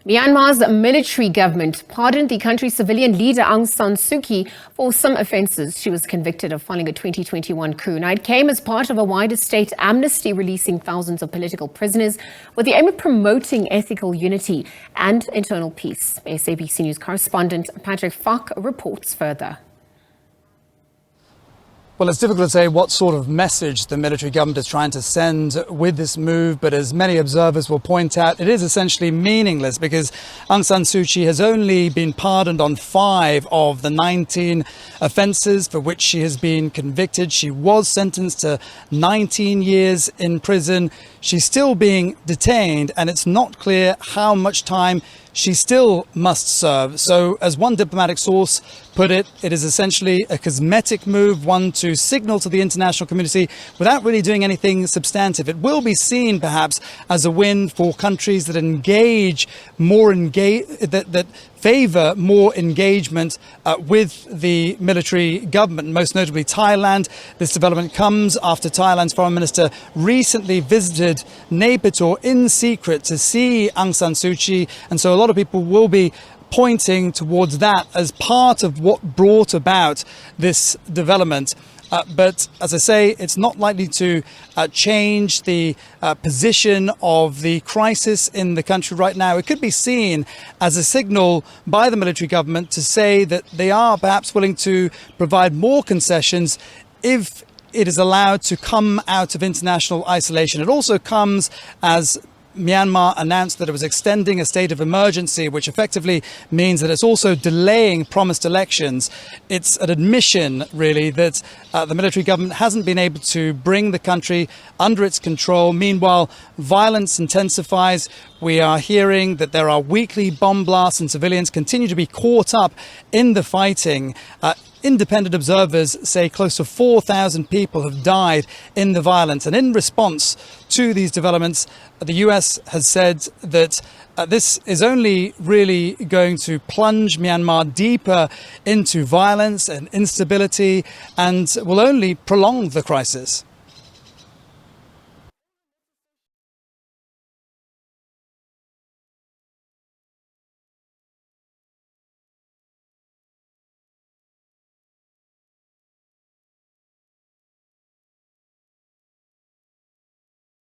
Myanmar's military government pardoned the country's civilian leader Aung San Suu Kyi for some offences. She was convicted of following a 2021 coup. Now, it came as part of a wider state amnesty releasing thousands of political prisoners with the aim of promoting ethical unity and internal peace. SABC News correspondent Patrick Falk reports further. Well, it's difficult to say what sort of message the military government is trying to send with this move, but as many observers will point out, it is essentially meaningless because Aung San Suu Kyi has only been pardoned on 5 of the 19 offences for which she has been convicted. She was sentenced to 19 years in prison. She's still being detained, and it's not clear how much time she still must serve. So, as one diplomatic source put it, it is essentially a cosmetic move, one to signal to the international community without really doing anything substantive. It will be seen perhaps as a win for countries that that favour more engagement with the military government, most notably Thailand. This development comes after Thailand's foreign minister recently visited Naypyidaw in secret to see Aung San Suu Kyi, and so a lot of people will be pointing towards that as part of what brought about this development. But as I say, it's not likely to change the position of the crisis in the country right now. It could be seen as a signal by the military government to say that they are perhaps willing to provide more concessions if it is allowed to come out of international isolation. It also comes as Myanmar announced that it was extending a state of emergency, which effectively means that it's also delaying promised elections. It's an admission, really, that the military government hasn't been able to bring the country under its control. Meanwhile, violence intensifies. We are hearing that there are weekly bomb blasts and civilians continue to be caught up in the fighting. Independent observers say close to 4,000 people have died in the violence. And in response to these developments, the US has said that this is only really going to plunge Myanmar deeper into violence and instability and will only prolong the crisis.